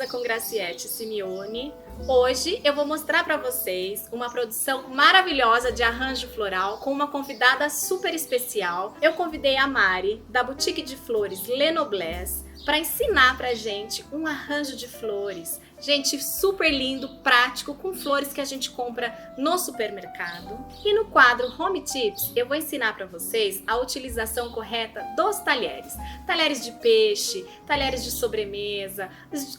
Beleza com Graciete Simeone. Hoje eu vou mostrar para vocês uma produção maravilhosa de arranjo floral com uma convidada super especial. Eu convidei a Mari, da Boutique de Flores Lenoblesse, para ensinar pra gente um arranjo de flores. Gente, super lindo, prático, com flores que a gente compra no supermercado. E no quadro Home Tips, eu vou ensinar para vocês a utilização correta dos talheres. Talheres de peixe, talheres de sobremesa,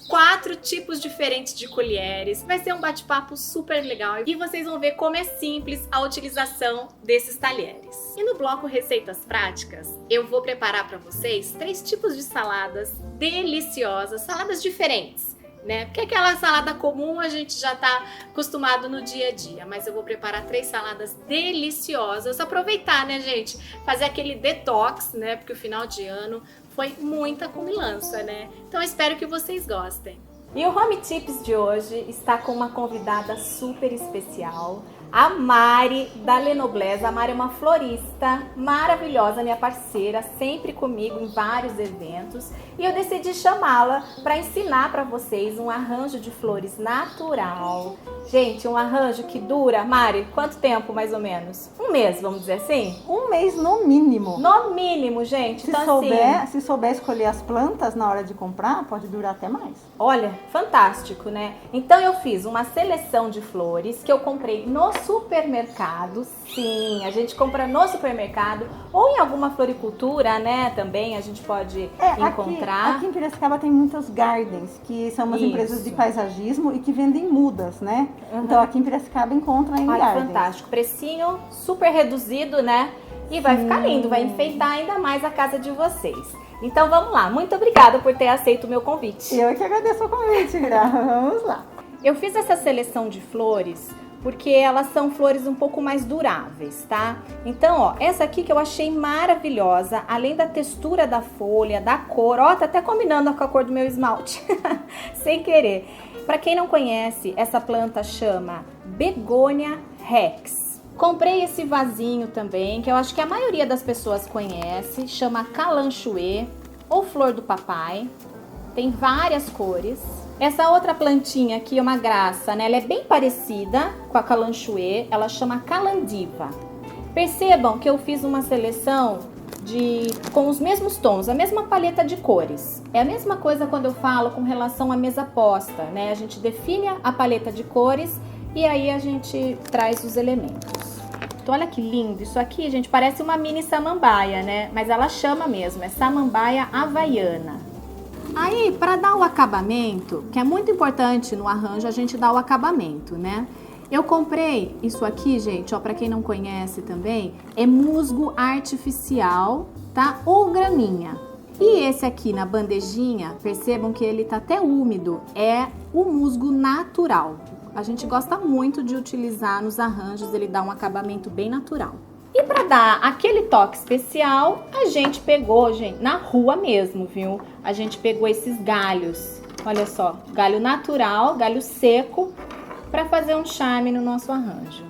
4 tipos diferentes de colheres. Vai ser um bate-papo super legal e vocês vão ver como é simples a utilização desses talheres. E no bloco Receitas Práticas, eu vou preparar para vocês 3 tipos de saladas deliciosas, saladas diferentes, né? Porque aquela salada comum a gente já tá acostumado no dia a dia, mas eu vou preparar 3 saladas deliciosas, aproveitar, né, gente? Fazer aquele detox, né? Porque o final de ano foi muita comilança, né? Então eu espero que vocês gostem. E o Home Tips de hoje está com uma convidada super especial, a Mari da Lenoblesse. A Mari é uma florista maravilhosa, minha parceira, sempre comigo em vários eventos. E eu decidi chamá-la para ensinar para vocês um arranjo de flores natural. Gente, um arranjo que dura, Mari, quanto tempo mais ou menos? Um mês, vamos dizer assim? Um mês no mínimo. No mínimo, gente. Se então, se souber escolher as plantas na hora de comprar, pode durar até mais. Olha, fantástico, né? Então eu fiz uma seleção de flores que eu comprei no supermercado. Sim, a gente compra no supermercado ou em alguma floricultura, né? Também a gente pode encontrar. Aqui em Piracicaba tem muitas gardens, que são umas empresas de paisagismo e que vendem mudas, né? Então aqui em Piracicaba encontra em gardens. Fantástico. Precinho super reduzido, né? E vai ficar lindo, vai enfeitar ainda mais a casa de vocês. Então vamos lá, muito obrigada por ter aceito o meu convite. Eu que agradeço o convite, Gra. Vamos lá. Eu fiz essa seleção de flores porque elas são flores um pouco mais duráveis, tá? Então, ó, essa aqui que eu achei maravilhosa, além da textura da folha, da cor, ó, tá até combinando com a cor do meu esmalte, sem querer. Para quem não conhece, essa planta chama Begônia Rex. Comprei esse vasinho também, que eu acho que a maioria das pessoas conhece, chama Calanchoe ou Flor do Papai. Tem várias cores. Essa outra plantinha aqui é uma graça, né? Ela é bem parecida com a Calanchoe, ela chama Calandiva. Percebam que eu fiz uma seleção com os mesmos tons, a mesma paleta de cores. É a mesma coisa quando eu falo com relação à mesa posta, né? A gente define a paleta de cores e aí a gente traz os elementos. Então olha que lindo, isso aqui, gente, parece uma mini samambaia, né? Mas ela chama mesmo, é samambaia havaiana. Aí, para dar o acabamento, que é muito importante no arranjo, a gente dá o acabamento, né? Eu comprei isso aqui, gente, ó, para quem não conhece também, é musgo artificial, tá? Ou graminha. E esse aqui na bandejinha, percebam que ele tá até úmido, é o musgo natural. A gente gosta muito de utilizar nos arranjos, ele dá um acabamento bem natural. E para dar aquele toque especial, a gente pegou, gente, na rua mesmo, viu? A gente pegou esses galhos, olha só, galho natural, galho seco, para fazer um charme no nosso arranjo.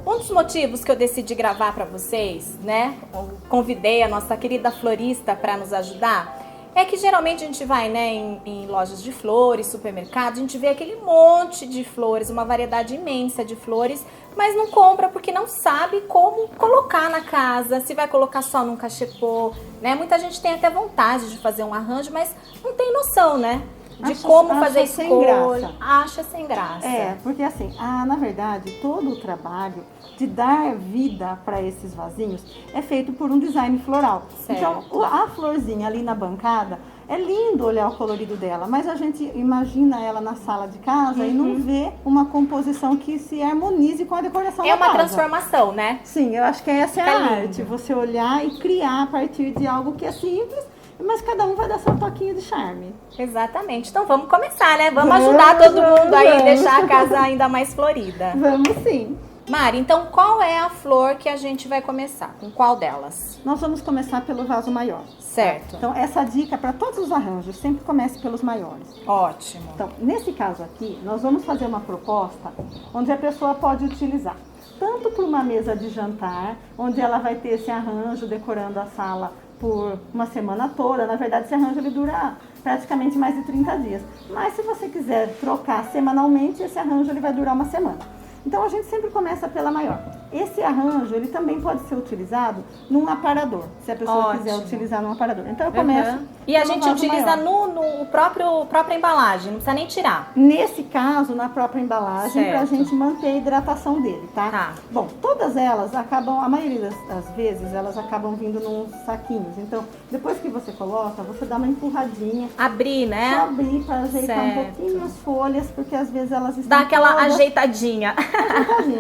Um dos motivos que eu decidi gravar para vocês, né? Eu convidei a nossa querida florista para nos ajudar. É que geralmente a gente vai, né, em lojas de flores, supermercados, a gente vê aquele monte de flores, uma variedade imensa de flores, mas não compra porque não sabe como colocar na casa, se vai colocar só num cachepô, né? Muita gente tem até vontade de fazer um arranjo, mas não tem noção, né? De como fazer escolha. Acha sem graça. É, porque assim, na verdade, todo o trabalho de dar vida para esses vasinhos é feito por um design floral. Certo. Então, a florzinha ali na bancada, é lindo olhar o colorido dela, mas a gente imagina ela na sala de casa e não vê uma composição que se harmonize com a decoração da casa. É uma transformação, né? Sim, eu acho que essa é a arte. Você olhar e criar a partir de algo que é simples, mas cada um vai dar seu toquinho de charme. Exatamente. Então vamos começar, né? Vamos ajudar todo mundo aí, deixar a casa ainda mais florida. Vamos sim. Mari, então qual é a flor que a gente vai começar? Com qual delas? Nós vamos começar pelo vaso maior. Certo. Então essa dica é para todos os arranjos, sempre comece pelos maiores. Ótimo. Então, nesse caso aqui, nós vamos fazer uma proposta onde a pessoa pode utilizar tanto para uma mesa de jantar, onde ela vai ter esse arranjo decorando a sala por uma semana toda. Na verdade, esse arranjo ele dura praticamente mais de 30 dias. Mas se você quiser trocar semanalmente, esse arranjo ele vai durar uma semana. Então a gente sempre começa pela maior. Esse arranjo, ele também pode ser utilizado num aparador, se a pessoa quiser utilizar num aparador. Então eu começo. E a gente utiliza no própria embalagem, não precisa nem tirar. Nesse caso, na própria embalagem, pra gente manter a hidratação dele, tá? Bom, todas elas acabam, a maioria das vezes, elas acabam vindo nos saquinhos. Então, depois que você coloca, você dá uma empurradinha. Abrir, né? Só abrir pra ajeitar um pouquinho as folhas, porque às vezes elas estão dá aquela todas... ajeitadinha.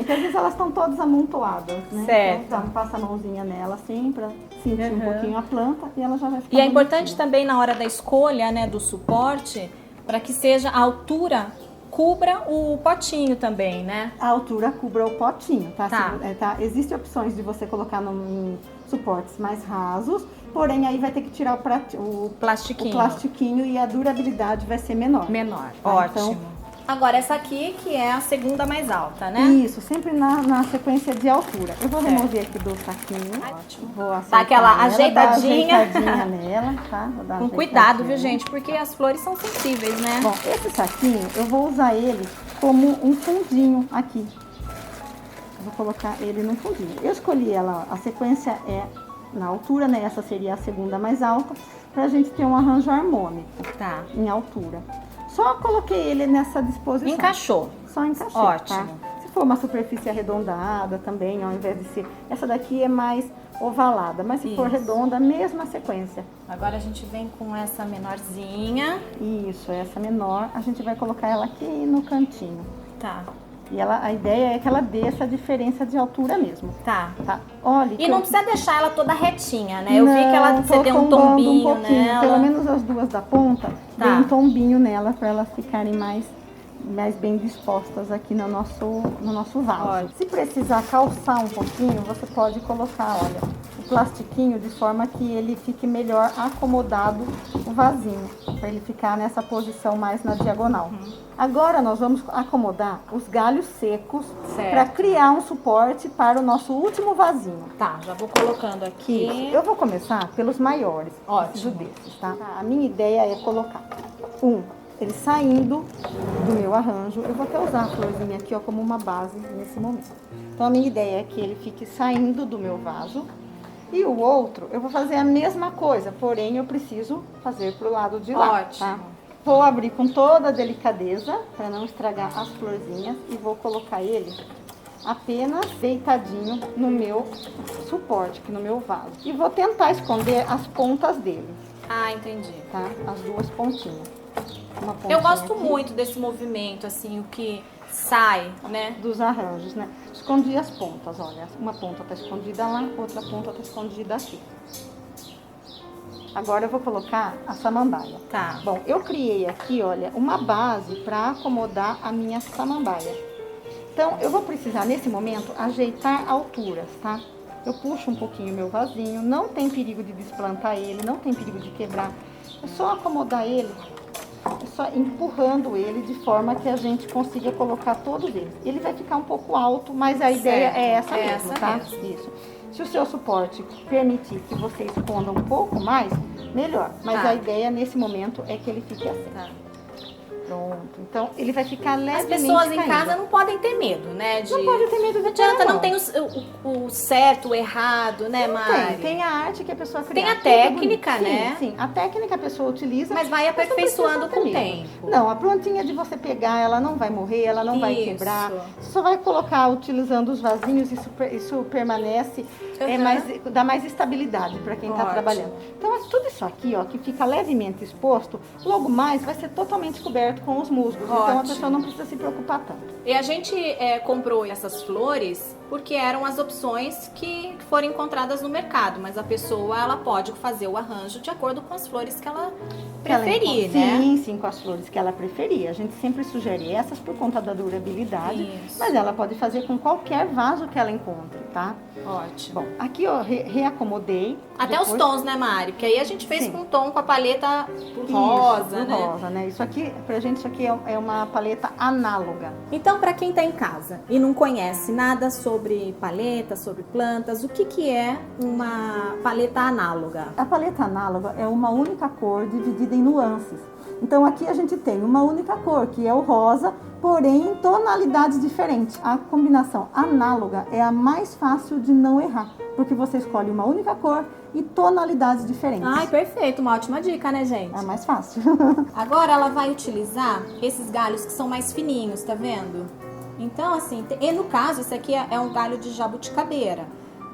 Que às vezes elas estão todas amontoadas, né? Certo. Então, passa a mãozinha nela assim, pra sentir um pouquinho a planta e ela já vai ficar E é bonitinha. importante também na hora da escolha, né, do suporte, para que seja a altura cubra o potinho também, né? A altura cubra o potinho, tá? Tá. Existem opções de você colocar em suportes mais rasos, porém aí vai ter que tirar o plastiquinho e a durabilidade vai ser menor. Menor, tá? ótimo. Então, agora essa aqui que é a segunda mais alta, né? Isso, sempre na sequência de altura. Eu vou remover aqui do saquinho. Ótimo. Vou Dá aquela ajeitadinha. Nela, tá? Vou dar com cuidado, viu, gente? Porque as flores são sensíveis, né? Bom, esse saquinho, eu vou usar ele como um fundinho aqui. Eu vou colocar ele no fundinho. Eu escolhi ela, a sequência é na altura, né? Essa seria a segunda mais alta, pra gente ter um arranjo harmônico. Tá. Em altura. Só coloquei ele nessa disposição. Encaixou. Só encaixei, ótimo. tá? Se for uma superfície arredondada também, ao invés de ser... Essa daqui é mais ovalada, mas se for redonda, a mesma sequência. Agora a gente vem com essa menorzinha. Isso, essa menor, a gente vai colocar ela aqui no cantinho. Tá. E a ideia é que ela dê essa diferença de altura mesmo. Tá. Olha, e não precisa deixar ela toda retinha, né? Eu vi que você deu um tombinho nela. Pelo menos as duas da ponta, deu um tombinho nela para elas ficarem mais bem dispostas aqui no nosso vaso. Ótimo. Se precisar calçar um pouquinho, você pode colocar, olha, o plastiquinho de forma que ele fique melhor acomodado o vasinho, para ele ficar nessa posição mais na diagonal. Agora nós vamos acomodar os galhos secos para criar um suporte para o nosso último vasinho. Tá, já vou colocando aqui. Isso. Eu vou começar pelos maiores. Ótimo. Desses, tá? A minha ideia é colocar ele saindo do meu arranjo. Eu vou até usar a florzinha aqui, ó, como uma base nesse momento. Então a minha ideia é que ele fique saindo do meu vaso. E o outro, eu vou fazer a mesma coisa, porém eu preciso fazer pro lado de lá. Ótimo. Tá? Vou abrir com toda a delicadeza, para não estragar as florzinhas, e vou colocar ele apenas deitadinho no meu suporte, aqui no meu vaso. E vou tentar esconder as pontas dele. Ah, entendi. Tá? As duas pontinhas. Eu gosto muito desse movimento, assim, o que sai, né? Dos arranjos, né? Escondi as pontas, olha. Uma ponta tá escondida lá, outra ponta tá escondida aqui. Agora eu vou colocar a samambaia. Tá. Bom, eu criei aqui, olha, uma base para acomodar a minha samambaia. Então, eu vou precisar, nesse momento, ajeitar alturas, tá? Eu puxo um pouquinho o meu vasinho, não tem perigo de desplantar ele, não tem perigo de quebrar. É só acomodar ele, é só empurrando ele de forma que a gente consiga colocar todos eles. Ele vai ficar um pouco alto, mas a ideia é essa mesmo, tá? Isso. Se o seu suporte permitir que você esconda um pouco mais, melhor. Mas a ideia nesse momento é que ele fique assim. Tá. Pronto. Então, ele vai ficar levemente As pessoas em caindo. casa não podem ter medo, né? Não pode ter medo de Não adianta, pôr a não tem o certo, o errado, né, Mari? Tem a arte que a pessoa cria. Tem a técnica, né? Sim, a técnica a pessoa utiliza. Mas vai aperfeiçoando com o tempo. Não, a plantinha de você pegar, ela não vai morrer, ela não vai quebrar. Você só vai colocar utilizando os vasinhos, isso permanece, dá mais estabilidade para quem está trabalhando. Então, tudo isso aqui, ó, que fica levemente exposto, logo mais vai ser totalmente coberto com os musgos. Então, a pessoa não precisa se preocupar tanto. E a gente comprou essas flores porque eram as opções que foram encontradas no mercado, mas a pessoa ela pode fazer o arranjo de acordo com as flores que ela preferir, né? Sim, com as flores que ela preferir. A gente sempre sugere essas por conta da durabilidade, Isso. mas ela pode fazer com qualquer vaso que ela encontre, tá? Ótimo. Bom, aqui eu reacomodei. Até os tons, né, Mari? Porque aí a gente fez com um tom com a paleta rosa, né? Rosa, né? Isso aqui, pra gente, isso aqui é uma paleta análoga. Então, para quem tá em casa e não conhece nada sobre sobre paletas, sobre plantas. O que é uma paleta análoga? A paleta análoga é uma única cor dividida em nuances. Então aqui a gente tem uma única cor, que é o rosa, porém em tonalidades diferentes. A combinação análoga é a mais fácil de não errar, porque você escolhe uma única cor e tonalidades diferentes. Ai, perfeito, uma ótima dica, né, gente? É mais fácil. Agora ela vai utilizar esses galhos que são mais fininhos, tá vendo? Então, assim, e no caso, esse aqui é um galho de jabuticabeira.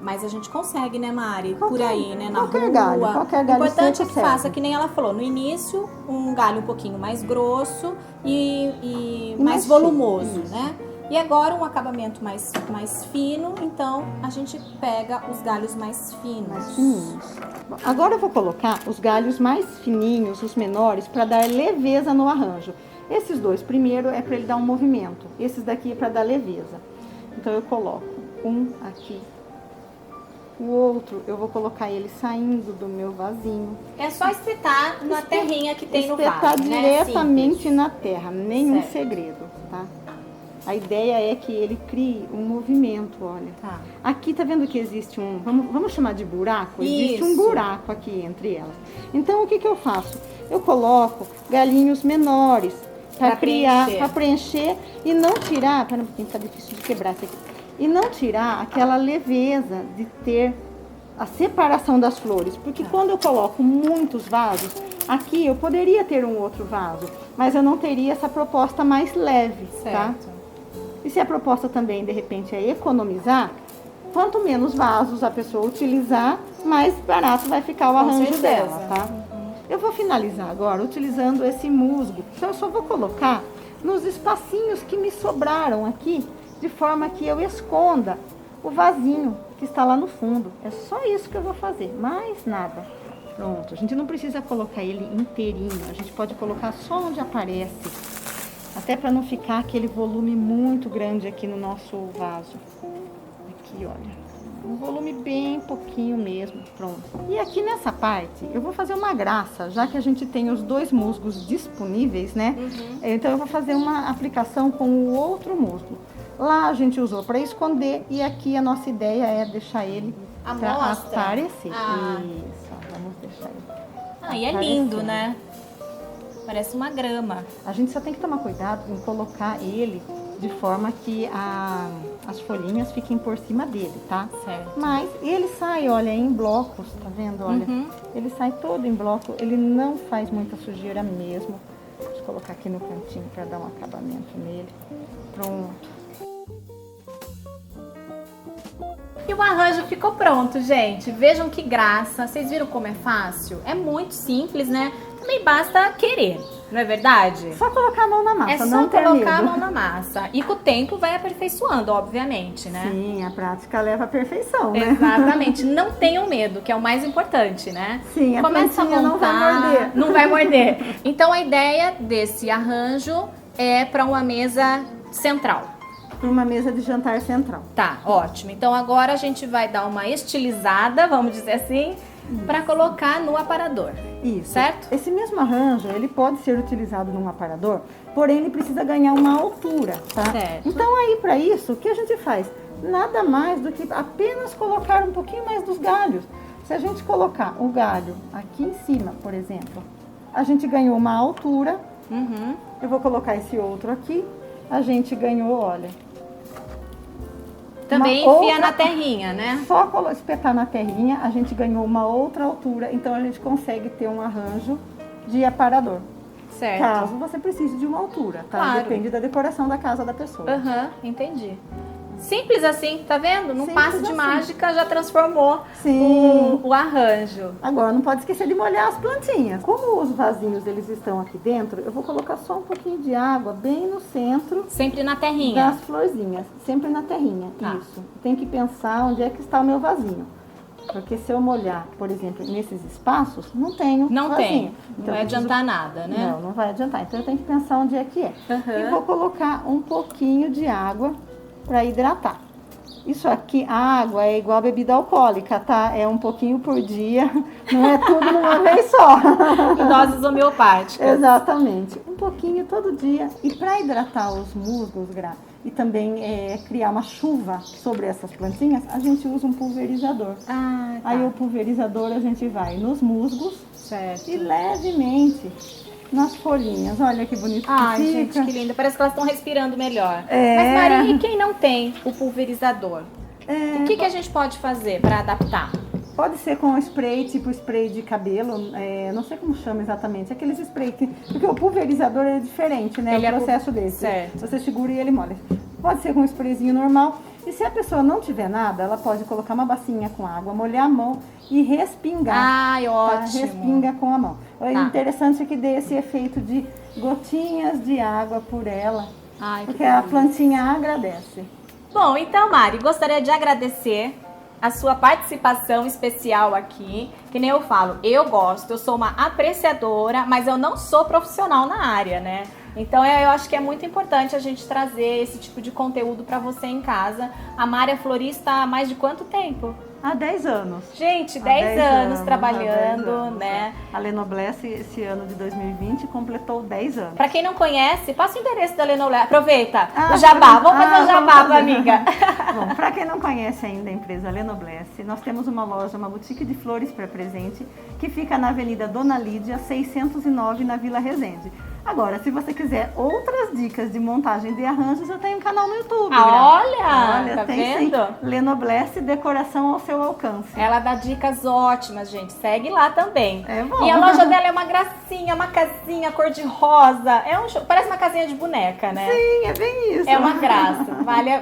Mas a gente consegue, né, Mari? Por aí, né, na rua. Qualquer galho. O importante é que serve. faça, que nem ela falou, no início, um galho um pouquinho mais grosso e mais volumoso, né? E agora um acabamento mais fino, então a gente pega os galhos mais finos. Bom, agora eu vou colocar os galhos mais fininhos, os menores, para dar leveza no arranjo. Esses dois primeiro é para ele dar um movimento, esses daqui é para dar leveza. Então eu coloco um aqui. O outro, eu vou colocar ele saindo do meu vasinho. É só espetar na terrinha que tem no vaso, espetar né? diretamente Simples. na terra, nenhum Certo. segredo, tá? A ideia é que ele crie um movimento, olha. Tá. Aqui, tá vendo que existe um, vamos chamar de buraco? Existe um Isso. buraco aqui entre elas. Então, o que que eu faço? Eu coloco galinhos menores para criar, para preencher e não tirar, para não tá difícil de quebrar isso aqui. E não tirar aquela leveza de ter a separação das flores, porque quando eu coloco muitos vasos, aqui eu poderia ter um outro vaso, mas eu não teria essa proposta mais leve, tá? Certo. E se a proposta também, de repente, é economizar, quanto menos vasos a pessoa utilizar, mais barato vai ficar o arranjo dela, tá? Eu vou finalizar agora utilizando esse musgo, então eu só vou colocar nos espacinhos que me sobraram aqui, de forma que eu esconda o vasinho que está lá no fundo. É só isso que eu vou fazer, mais nada. Pronto, a gente não precisa colocar ele inteirinho, a gente pode colocar só onde aparece, até para não ficar aquele volume muito grande aqui no nosso vaso. Aqui, olha, um volume bem pouquinho mesmo, pronto. E aqui nessa parte, eu vou fazer uma graça, já que a gente tem os dois musgos disponíveis, né? Então eu vou fazer uma aplicação com o outro musgo. Lá a gente usou para esconder e aqui a nossa ideia é deixar ele para aparecer. Isso, vamos deixar ele. Ah, e é lindo, né? Parece uma grama. A gente só tem que tomar cuidado em colocar ele de forma que as folhinhas fiquem por cima dele, tá? Certo. Mas ele sai, olha, em blocos, tá vendo? Olha, ele sai todo em bloco, ele não faz muita sujeira mesmo. Deixa eu colocar aqui no cantinho para dar um acabamento nele. Pronto. E o arranjo ficou pronto, gente. Vejam que graça. Vocês viram como é fácil? É muito simples, né? Também basta querer, não é verdade? Só colocar a mão na massa, É só não ter colocar a medo. mão na massa. E com o tempo vai aperfeiçoando, obviamente, né? Sim, a prática leva à perfeição, né? Exatamente. Não tenham medo, que é o mais importante, né? Sim, a Começa a plantinha não vai montar, morder. não vai morder. Então a ideia desse arranjo é para uma mesa central. Para uma mesa de jantar central. Tá, ótimo. Então agora a gente vai dar uma estilizada, vamos dizer assim, para colocar no aparador. Isso. Certo? Esse mesmo arranjo, ele pode ser utilizado num aparador, porém ele precisa ganhar uma altura, tá? Certo. Então aí para isso, o que a gente faz? Nada mais do que apenas colocar um pouquinho mais dos galhos. Se a gente colocar o galho aqui em cima, por exemplo, a gente ganhou uma altura. Eu vou colocar esse outro aqui. A gente ganhou, olha. Também uma enfia outra- na terrinha, né? Só espetar na terrinha, a gente ganhou uma outra altura, então a gente consegue ter um arranjo de aparador. Certo. Caso você precise de uma altura, tá? Claro. Depende da decoração da casa da pessoa. Aham, entendi. Simples assim, tá vendo? Num Simples passe de assim. mágica já transformou Sim. o arranjo. Agora, não pode esquecer de molhar as plantinhas. Como os vasinhos eles estão aqui dentro, eu vou colocar só um pouquinho de água bem no centro Sempre na terrinha. das florzinhas, sempre na terrinha. Tá. Isso. Tem que pensar onde é que está o meu vasinho. Porque se eu molhar, por exemplo, nesses espaços, não tenho Não vasinho. tem. Então, Não vai eu preciso- adiantar nada, né? Não, não vai adiantar. Então eu tenho que pensar onde é que é. Aham. E vou colocar um pouquinho de água para hidratar. Isso aqui, a água é igual a bebida alcoólica, tá? É um pouquinho por dia, não é tudo numa vez só. Em doses homeopáticas. Exatamente. Um pouquinho todo dia. E para hidratar os musgos, Gra, e também criar uma chuva sobre essas plantinhas, a gente usa um pulverizador. Ah, tá. Aí o pulverizador a gente vai nos musgos, Certo. e levemente nas folhinhas. Olha que bonito Ai, que gente, fica. que lindo. Parece que elas estão respirando melhor. É. Mas, Maria, e quem não tem o pulverizador? O que a gente pode fazer para adaptar? Pode ser com spray, tipo spray de cabelo, não sei como chama exatamente, aqueles spray porque o pulverizador é diferente, né? Ele o processo desse. Certo. Você segura e ele molha. Pode ser com um sprayzinho normal. E se a pessoa não tiver nada, ela pode colocar uma bacinha com água, molhar a mão e respingar. Ai, Tá? ótimo. Respinga com a mão. O Tá. interessante é que dê esse efeito de gotinhas de água por ela, Ai, que porque a delícia. plantinha agradece. Bom, então, Mari, gostaria de agradecer a sua participação especial aqui. Que nem eu falo, eu gosto, eu sou uma apreciadora, mas eu não sou profissional na área, né? Então eu acho que é muito importante a gente trazer esse tipo de conteúdo para você em casa. A Mari é florista há mais de quanto tempo? Há 10 anos. Gente, Há 10 anos há trabalhando, 10 anos, né? A Lenoblesse, esse ano de 2020, completou 10 anos. Pra quem não conhece, passa o endereço da Lenoblesse. Aproveita, Ah, o jabá. Vamos fazer o vamos jabá, fazer. amiga. Bom, para quem não conhece ainda a empresa Lenoblesse, nós temos uma loja, uma boutique de flores para presente, que fica na Avenida Dona Lídia, 609, na Vila Resende. Agora, se você quiser outras dicas de montagem de arranjos, eu tenho um canal no YouTube. Gra. Olha, tá tem vendo? sim. Lenoblesse, decoração ao seu alcance. Ela dá dicas ótimas, gente. Segue lá também. É bom. E a loja dela é uma gracinha, uma casinha cor de rosa. É um show, parece uma casinha de boneca, né? Sim, é bem isso. É uma graça.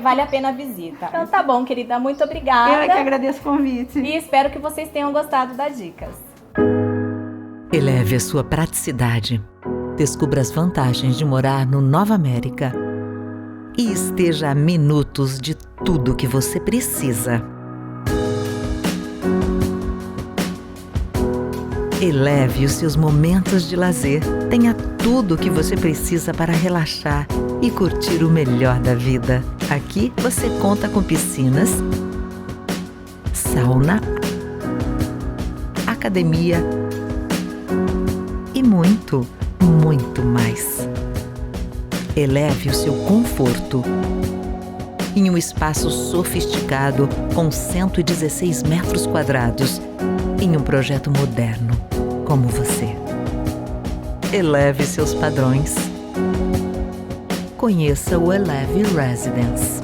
Vale a pena a visita. Então tá bom, querida. Muito obrigada. Eu é que agradeço o convite. E espero que vocês tenham gostado das dicas. Eleve a sua praticidade. Descubra as vantagens de morar no Nova América. E esteja a minutos de tudo que você precisa. Eleve os seus momentos de lazer. Tenha tudo o que você precisa para relaxar e curtir o melhor da vida. Aqui você conta com piscinas, sauna, academia e muito mais. Eleve o seu conforto em um espaço sofisticado com 116 metros quadrados em um projeto moderno como você. Eleve seus padrões. Conheça o Eleve Residence.